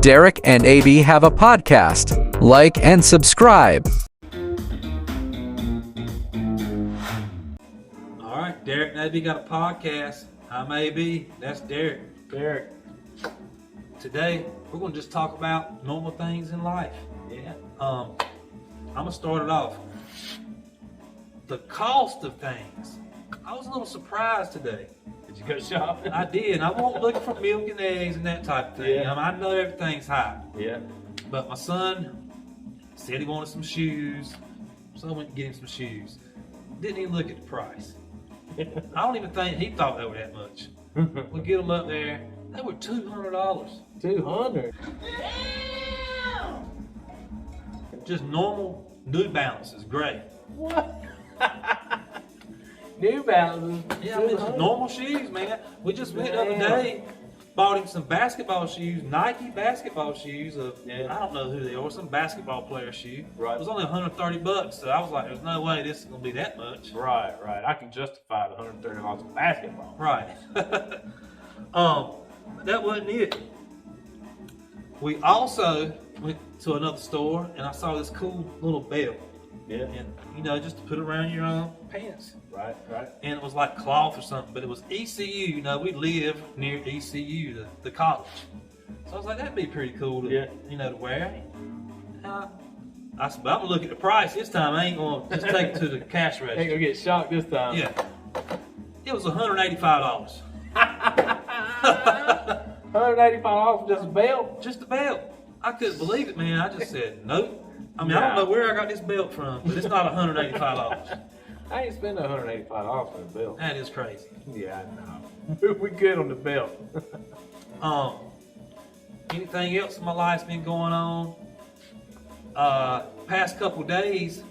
Derek and AB have a podcast. Like and subscribe. All right, Derek and AB got a podcast. I'm AB. That's Derek. Derek. Today, we're going to just talk about normal things in life. Yeah. I'm going to start it off. The cost of things. I was a little surprised today. Did you go shopping? I did. I wasn't looking for milk and eggs and that type of thing. Yeah. I know everything's high. Yeah. But my son said he wanted some shoes, so I went to get him some shoes. Didn't even look at the price. I don't even think he thought they were that much. We get them up there, they were $200. $200. Just normal New Balances, gray. What? New Balances. Yeah, I mean, just normal shoes, man. We just went the other day, bought him some basketball shoes, Nike basketball shoes. I don't know who they are, some basketball player shoe. Right. It was only $130, so I was like, there's no way this is gonna be that much. Right. I can justify the $130 of basketball. Right. That wasn't it. We also went to another store and I saw this cool little belt. Yeah. And just to put around your pants. Right. And it was like cloth or something, but it was ECU. We live near ECU, the college. So I was like, that'd be pretty cool to to wear. I said, but I'm gonna look at the price this time. I ain't gonna just take it to the cash register. Ain't gonna get shocked this time. Yeah. It was $185. $185 for just a belt? Just a belt. I couldn't believe it, man. I just said, nope. I mean, I don't know where I got this belt from, but it's not $185. I ain't spending $185 for a belt. That is crazy. Yeah, I know. We good on the belt. Anything else in my life's been going on? Past couple days,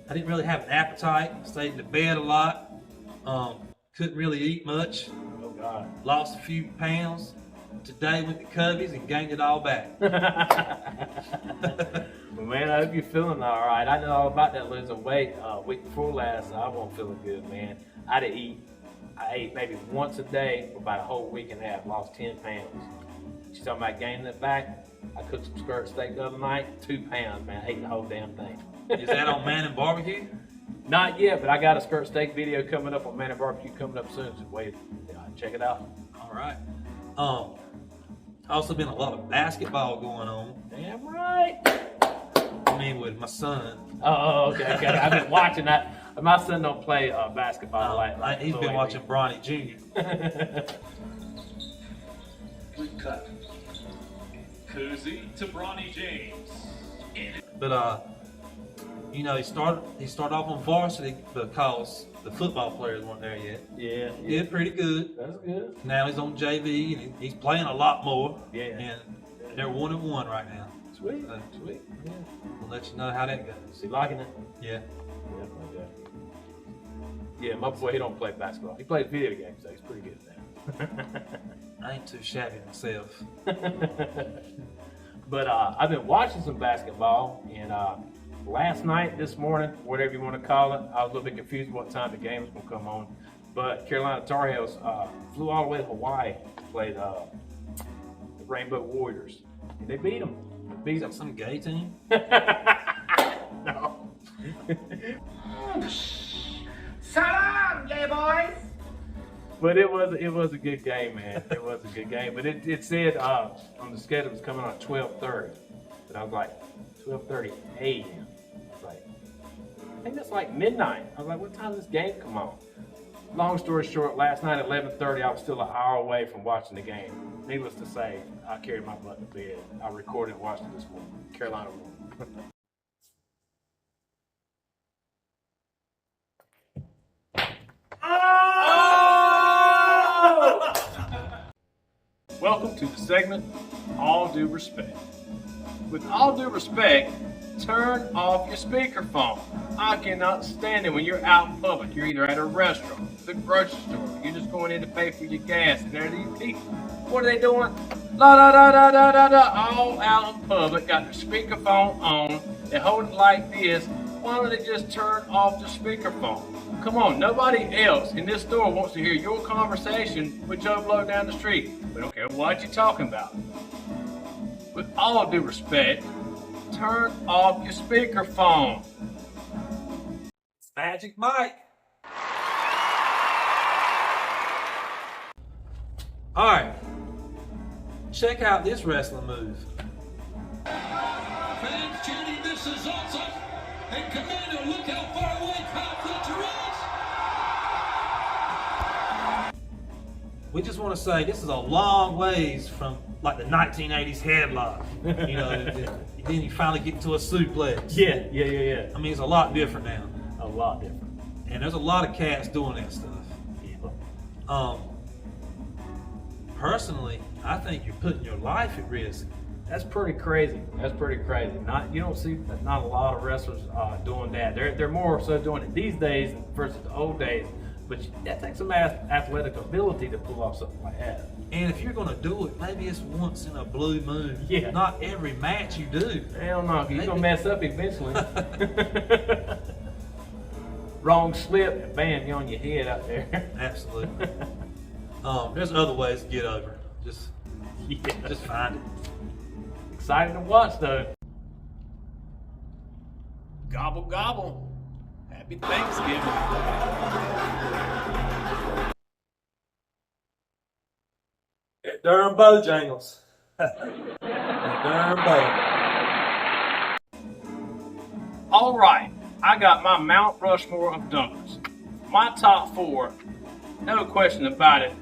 I didn't really have an appetite. Stayed in the bed a lot. Couldn't really eat much. Oh, God. Lost a few pounds. Today went to Cubbies and gained it all back. Well, man, I hope you're feeling all right. I know all about that losing weight. Week before last, I wasn't feeling good, man. I ate maybe once a day for about a whole week and a half. Lost 10 pounds. She's talking about gaining it back. I cooked some skirt steak the other night. 2 pounds, man. I ate the whole damn thing. Is that on Man and Barbecue? Not yet, but I got a skirt steak video coming up on Man and Barbecue coming up soon. So wait, check it out. All right. Also been a lot of basketball going on. Damn right. I mean, with my son. Oh, okay. I've been watching that. My son don't play basketball like he's been watching Bronny Jr. Good cut. Koozie to Bronny James. But he started off on varsity because the football players weren't there yet. Yeah. Did pretty good. That's good. Now he's on JV and he's playing a lot more. Yeah. And they're 1-1 right now. Sweet. So, Sweet. Yeah. We'll let you know how that goes. Is he liking it? Yeah. Yeah, my boy, he don't play basketball. He plays video games, so he's pretty good at that. I ain't too shabby myself. But I've been watching some basketball, and last night, this morning, whatever you want to call it, I was a little bit confused what time the game was going to come on. But Carolina Tar Heels flew all the way to Hawaii to play the Rainbow Warriors. And they beat them. Is that some gay team? No. Salam, gay boys! But it was a good game, man. It was a good game. But it said on the schedule it was coming on at 12:30. But I was like, 12:30 a.m. I think that's like midnight. I was like, what time does this game come on? Long story short, last night at 11:30, I was still an hour away from watching the game. Needless to say, I carried my butt to bed. I recorded and watched it this morning. Carolina won. Welcome to the segment, All Due Respect. With all due respect, turn off your speakerphone. I cannot stand it when you're out in public. You're either at a restaurant, the grocery store, you're just going in to pay for your gas, and there are these people. What are they doing? La da da da da da da, all out in public, got their speakerphone on, they hold it like this. Why don't they just turn off the speakerphone? Come on, nobody else in this store wants to hear your conversation with Joe Blow down the street. We don't care what you're talking about. With all due respect, turn off your speakerphone. It's Magic Mike. All right, check out this wrestling move. Fans chanting, "This is awesome!" And Commander, look how far away Kyle Fletcher is! We just want to say this is a long ways from like the 1980s headlock. You know, then you finally get to a suplex. Yeah. I mean, it's a lot different now. A lot different. And there's a lot of cats doing that stuff. Yeah. Personally, I think you're putting your life at risk. That's pretty crazy. You don't see not a lot of wrestlers doing that. They're more so doing it these days versus the old days. But that takes some athletic ability to pull off something like that. And if you're going to do it, maybe it's once in a blue moon. Yeah. Not every match you do. Hell no, you're gonna mess up eventually. Wrong slip, and bam, you're on your head out there. Absolutely. There's other ways to get over. Just find it. Exciting to watch though. Gobble gobble. Happy Thanksgiving. That darn Bojangles. That darn Bo. All right, I got my Mount Rushmore of dunkers. My top 4, no question about it.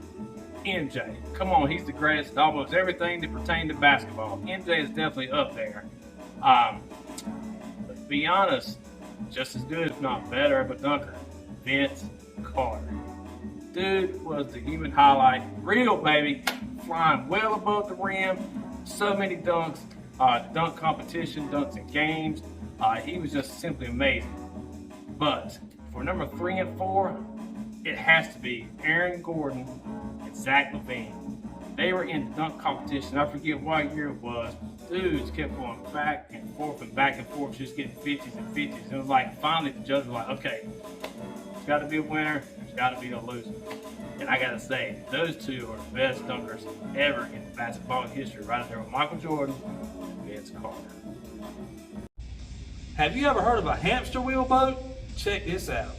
MJ, come on, he's the greatest at almost everything that pertains to basketball. MJ is definitely up there. But to be honest, just as good, if not better, of a dunker, Vince Carter. Dude was the human highlight. Real, baby. Flying well above the rim. So many dunks. Dunk competition, dunks in games. He was just simply amazing. But for number 3 and 4, it has to be Aaron Gordon and Zach LaVine. They were in the dunk competition. I forget what year it was. Dudes kept going back and forth, just getting 50s and 50s. It was like finally the judge was like, okay, there's got to be a winner, there's got to be a loser. And I got to say, those two are the best dunkers ever in basketball history, right there with Michael Jordan and Vince Carter. Have you ever heard of a hamster wheel boat? Check this out.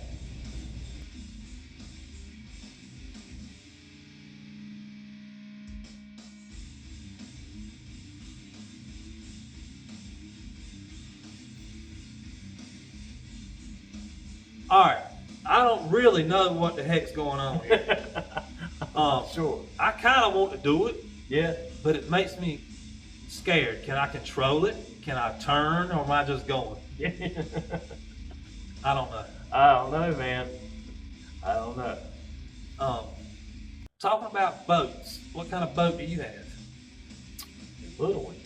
All right, I don't really know what the heck's going on here. Sure. I kind of want to do it, Yeah. but it makes me scared. Can I control it? Can I turn, or am I just going? I don't know. I don't know, man. I don't know. Talking about boats, what kind of boat do you have? Little one.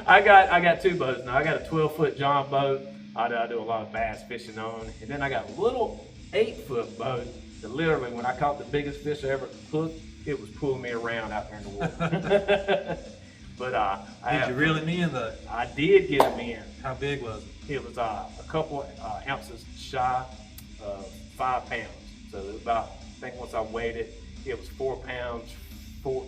I got 2 boats now. I got a 12-foot John boat. I do a lot of bass fishing on, and then I got a little 8-foot boat that literally, when I caught the biggest fish I ever hooked, it was pulling me around out there in the water. But Did you reel him in though? I did get him in. How big was it? It was a couple ounces shy of 5 pounds. So it was about, I think once I weighed it, it was 4 pounds 4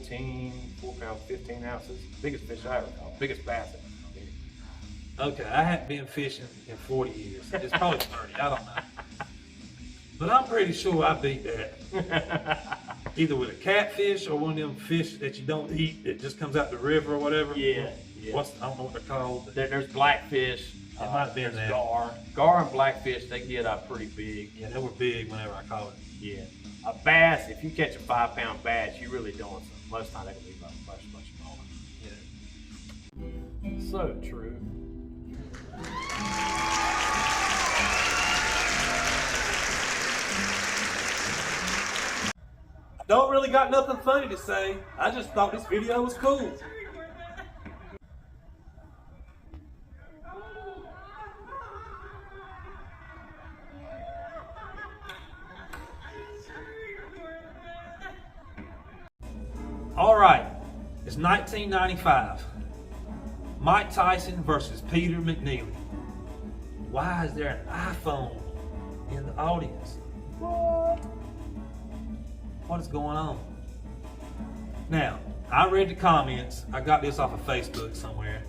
pounds 15 ounces. Biggest fish I ever caught. Biggest bass I ever caught. Okay, I haven't been fishing in 40 years. It's probably 30, I don't know. But I'm pretty sure I beat that. Either with a catfish or one of them fish that you don't eat that just comes out the river or whatever. Yeah. I don't know what they're called. There's blackfish. It might have been that. Gar and blackfish, they get pretty big. Yeah, they were big whenever I caught it. Yeah. A bass, if you catch a 5-pound bass, you're really doing something. Most of the time they can be much smaller. Yeah. So true. Don't really got nothing funny to say. I just thought this video was cool. All right, it's 1995. Mike Tyson versus Peter McNeely. Why is there an iPhone in the audience? What is going on? Now, I read the comments. I got this off of Facebook somewhere.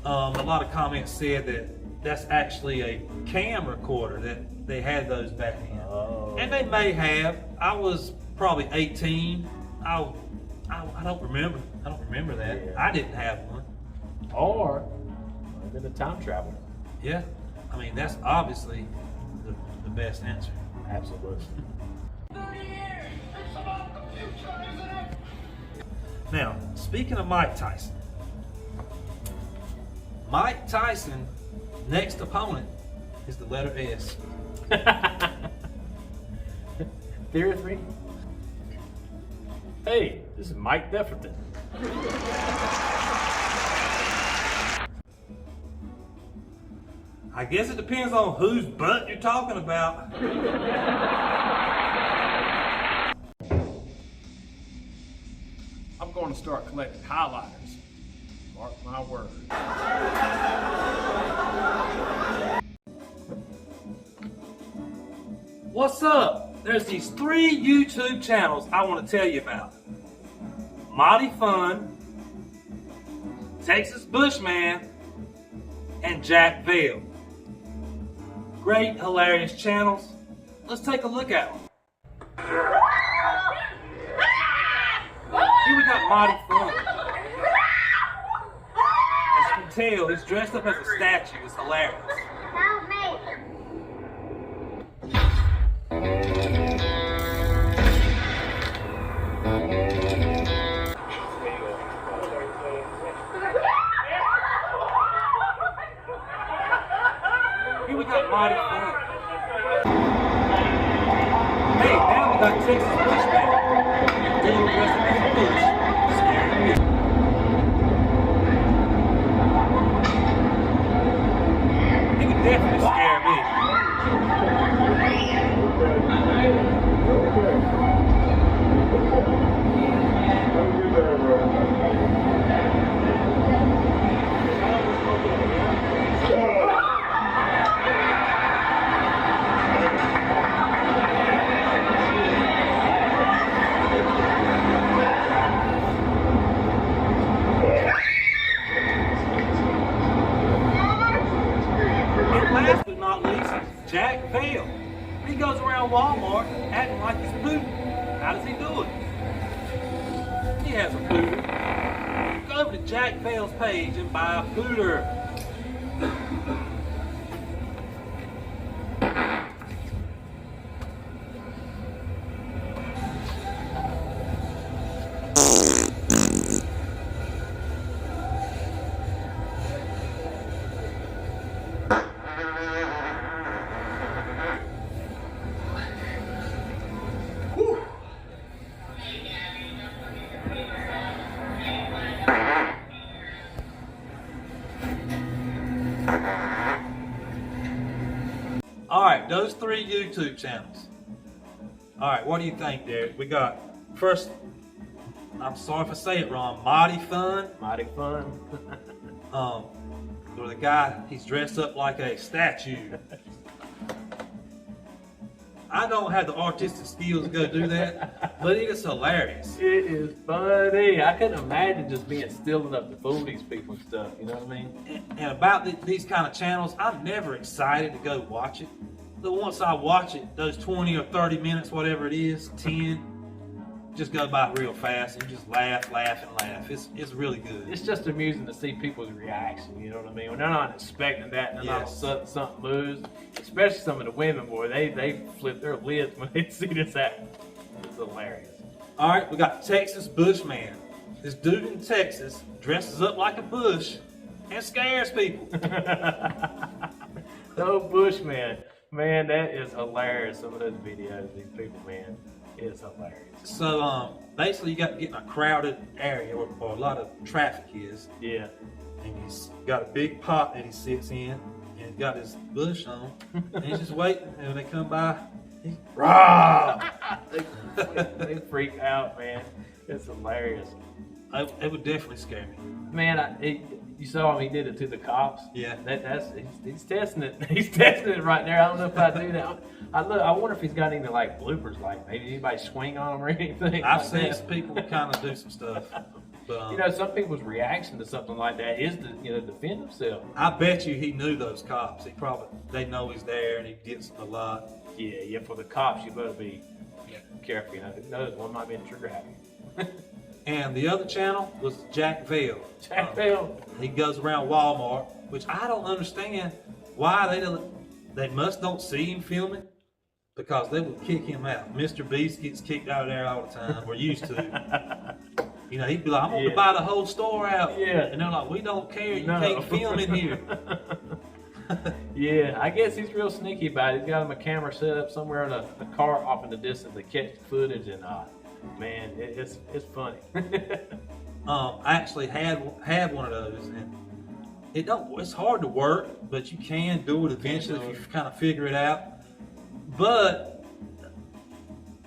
A lot of comments said that that's actually a cam recorder, that they had those back then. Oh. And they may have. I was probably 18. I don't remember. I don't remember that. Yeah. I didn't have one. Or might have been a time traveler. Yeah. I mean, that's obviously the best answer. Absolutely. 30 years. It's about the future, isn't it? Now, speaking of Mike Tyson, Mike Tyson next opponent is the letter S. Theory 3. Hey, this is Mike Defferton. I guess it depends on whose butt you're talking about. I'm going to start collecting highlighters. Mark my word. What's up? There's these 3 YouTube channels I want to tell you about. Mighty Fun, Texas Bushman, and Jack Vale. Great, hilarious channels. Let's take a look at them. Here we got Mighty Fun. As you can tell, he's dressed up as a statue. It's hilarious. Help me. Here we got Mighty Fun. Hey, now we got Texas Bushman. Dude dressed up as a bush. Scaring me. He would definitely scare me. And last but not least, Jack Vale. He goes around Walmart acting like he's Putin. How does he do it? He has a pooter. Go over to Jack Vale's page and buy a pooter. All right, those 3 YouTube channels. All right, what do you think, Derek? We got first, I'm sorry if I say it wrong, Mighty Fun. Mighty Fun. Where the guy, he's dressed up like a statue. I don't have the artistic skills to go do that, but it is hilarious. It is funny. I couldn't imagine just being still enough to fool these people and stuff. You know what I mean? And about these kind of channels, I'm never excited to go watch it. But once I watch it, those 20 or 30 minutes, whatever it is, 10, just go by real fast and you just laugh and laugh. It's really good. It's just amusing to see people's reaction. You know what I mean? When they're not expecting that, and then all of a sudden something moves. Especially some of the women, boy, they flip their lids when they see this happen. It's hilarious. All right, we got Texas Bushman. This dude in Texas dresses up like a bush and scares people. Oh, Bushman. Man, that is hilarious. Some of those videos, these people, man, it's hilarious. So, basically, you got to get in a crowded area where a lot of traffic is. Yeah. And he's got a big pot that he sits in, and he's got his bush on, and he's just waiting. And when they come by, he rah! They freak out, man. It's hilarious. It would definitely scare me. Man, you saw him. He did it to the cops. Yeah. He's testing it. He's testing it right there. I don't know if I do that. I wonder if he's got any like bloopers, like maybe anybody swing on him or anything. I've like seen that. some people kind of do some stuff. But, Some people's reaction to something like that is to, defend themselves. I bet you he knew those cops. They know he's there and he gets them a lot. Yeah, for the cops, you better be careful. One might be in the trigger happy. And the other channel was Jack Vale. Jack Vale. He goes around Walmart, which I don't understand why they don't see him filming, because they would kick him out. Mr. Beast gets kicked out of there all the time. We're used to. He'd be like, I'm going to buy the whole store out. Yeah. And they're like, we don't care. You can't film in here. Yeah, I guess he's real sneaky about it. He's got him a camera set up somewhere in a car off in the distance to catch the footage, and man, it's funny. I actually had one of those, and it's hard to work, but you can do it eventually if you kind of figure it out. But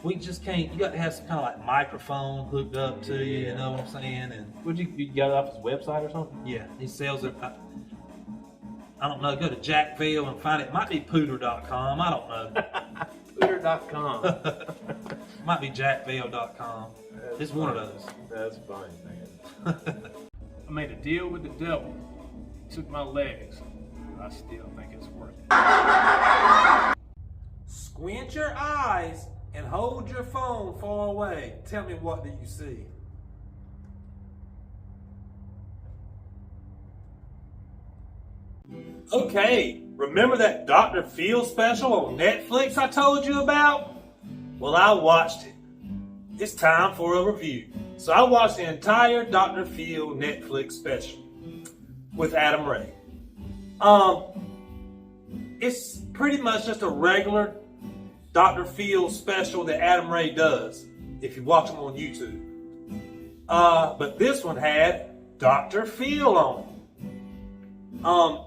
we just can't. You got to have some kind of like microphone hooked up to you. You know what I'm saying? And Would you got it off his website or something? yeah, he sells it. I don't know. Go to Jack Vale and find it. It might be Pooter.com. I don't know. Twitter.com. Might be JackVale.com. It's one of those. That's funny, man. I made a deal with the devil. Took my legs. I still think it's worth it. Squint your eyes and hold your phone far away. Tell me, what do you see? Okay, remember that Dr. Phil special on Netflix I told you about? Well, I watched it. It's time for a review. So I watched the entire Dr. Phil Netflix special with Adam Ray. It's pretty much just a regular Dr. Phil special that Adam Ray does if you watch them on YouTube. But this one had Dr. Phil on it.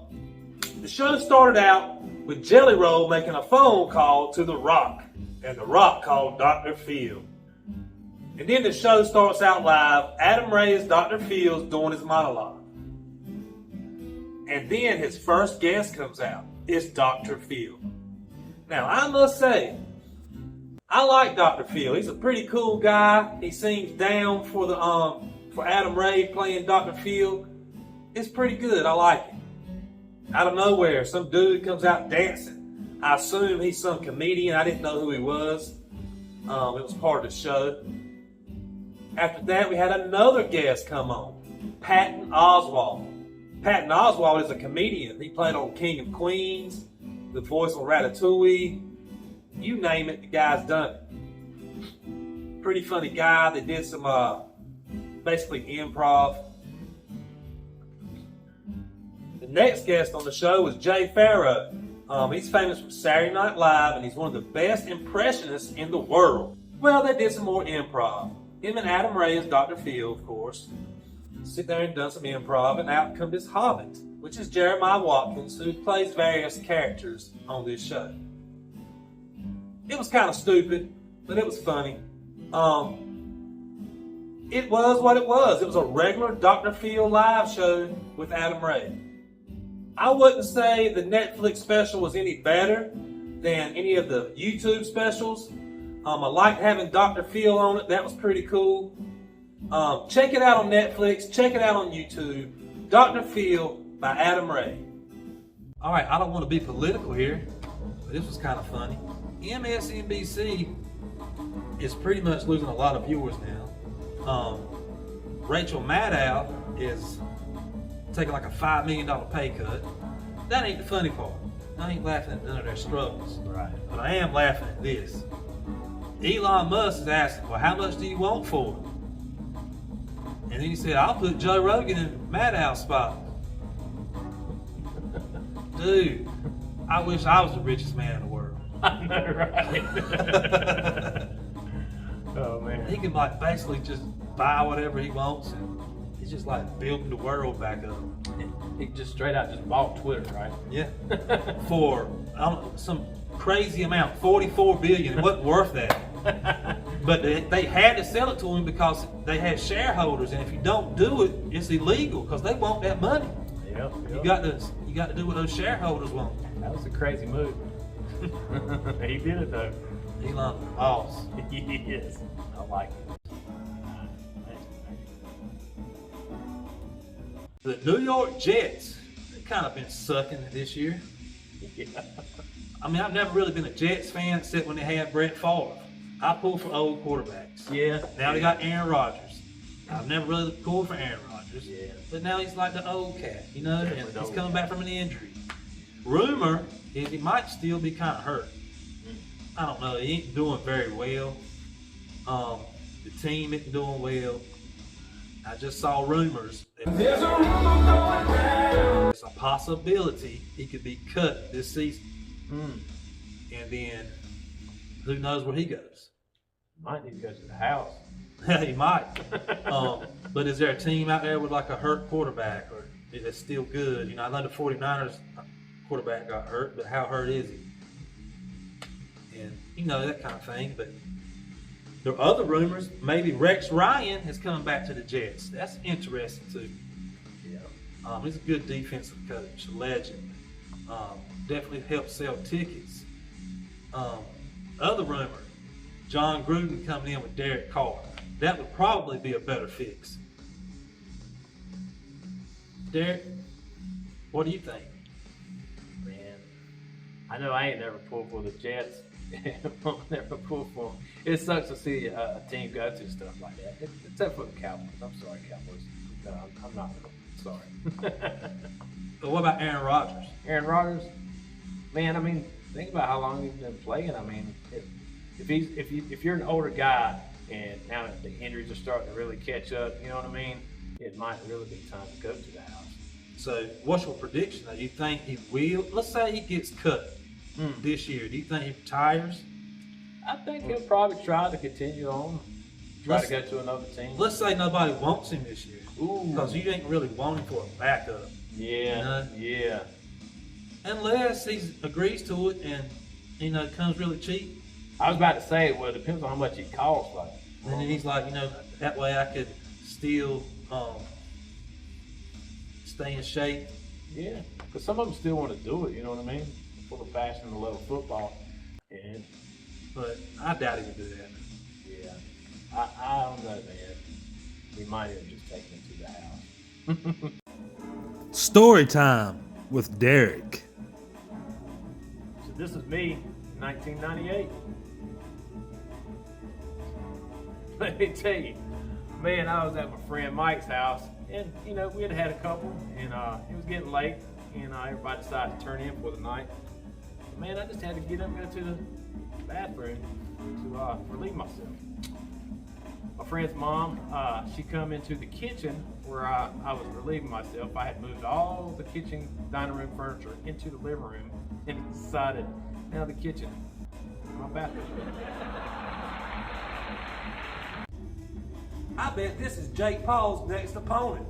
The show started out with Jelly Roll making a phone call to The Rock, and The Rock called Dr. Phil. And then the show starts out live. Adam Ray as Dr. Phil's doing his monologue. And then his first guest comes out. It's Dr. Phil. Now, I must say, I like Dr. Phil. He's a pretty cool guy. He seems down for Adam Ray playing Dr. Phil. It's pretty good. I like it. Out of nowhere, some dude comes out dancing. I assume he's some comedian. I didn't know who he was. It was part of the show. After that, we had another guest come on, Patton Oswalt. Patton Oswalt is a comedian. He played on King of Queens, the voice on Ratatouille. You name it, the guy's done it. Pretty funny guy. They did some basically improv. The next guest on the show was Jay Farrow. He's famous from Saturday Night Live, and he's one of the best impressionists in the world. Well, they did some more improv. Him and Adam Ray as Dr. Phil, of course, sit there and done some improv, and out come this Hobbit, which is Jeremiah Watkins, who plays various characters on this show. It was kind of stupid, but it was funny. It was what it was. It was a regular Dr. Phil live show with Adam Ray. I wouldn't say the Netflix special was any better than any of the YouTube specials. I liked having Dr. Phil on it. That was pretty cool. Check it out on Netflix. Check it out on YouTube. Dr. Phil by Adam Ray. All right, I don't want to be political here, but this was kind of funny. MSNBC is pretty much losing a lot of viewers now. Rachel Maddow is taking like a $5 million pay cut. That ain't the funny part. I ain't laughing at none of their struggles. Right. But I am laughing at this. Elon Musk is asking, well, how much do you want for it? And then he said, I'll put Joe Rogan in Maddow's spot. Dude, I wish I was the richest man in the world. I know, right? Oh, man. He can like basically just buy whatever he wants, and he's just like building the world back up. He just straight out just bought Twitter, right? Yeah. For some crazy amount, 44 billion. It wasn't worth that. But they had to sell it to him because they had shareholders, and if you don't do it, it's illegal because they want that money. Yep. You got to do what those shareholders want. That was a crazy move. He did it though. Elon, the boss. Yes. I like it. The New York Jets, they've kind of been sucking this year. Yeah. I mean, I've never really been a Jets fan except when they had Brett Favre. I pull for old quarterbacks. Yeah. Now they got Aaron Rodgers. I've never really pulled for Aaron Rodgers. Yeah. But now he's like the old cat, you know, and Definitely he's old coming cat. back from an injury. Rumor is he might still be kind of hurt. I don't know. He ain't doing very well. The team isn't doing well. I just saw rumors. There's a rumor going round. There's a possibility he could be cut this season. And then who knows where he goes. Might need to go to the house. He might. But is there a team out there with like a hurt quarterback or that's still good? You know, I know the 49ers quarterback got hurt, but how hurt is he? And you know, that kind of thing. But there are other rumors. Maybe Rex Ryan is coming back to the Jets. That's interesting too. Yeah. He's a good defensive coach, a legend. Definitely helps sell tickets. Other rumor, John Gruden coming in with Derek Carr. That would probably be a better fix. Derek, what do you think? Man, I know I ain't never pulled for the Jets. Never pulled for them. It sucks to see a team go through stuff like that. Except for the Cowboys. I'm sorry, Cowboys. No, I'm not sorry. But what about Aaron Rodgers? Aaron Rodgers, man. I mean, think about how long he's been playing. I mean, if you're an older guy and now the injuries are starting to really catch up, you know what I mean? It might really be time to go to the house. So, what's your prediction? Do you think he will? Let's say he gets cut this year. Do you think he retires? I think he'll probably try to continue on, try to go to another team. Let's say nobody wants him this year. Ooh. Because you ain't really wanting for a backup. Yeah, yeah. Unless he agrees to it and, you know, it comes really cheap. I was about to say, well, it depends on how much it costs. Like, And then he's like, you know, that way I could still stay in shape. yeah, because some of them still want to do it. You know what I mean? For the passion and the love of football. And But I doubt he would do that. yeah, I don't know, man. We might have just taken it to the house. Story time with Derek. So this is me, 1998. Let me tell you, man, I was at my friend Mike's house, and you know we had a couple, and it was getting late, and everybody decided to turn in for the night. Man, I just had to get up and go to the bathroom to relieve myself. My friend's mom, she come into the kitchen where I was relieving myself. I had moved all the kitchen dining room furniture into the living room and decided, now the kitchen, my bathroom. I bet this is Jake Paul's next opponent.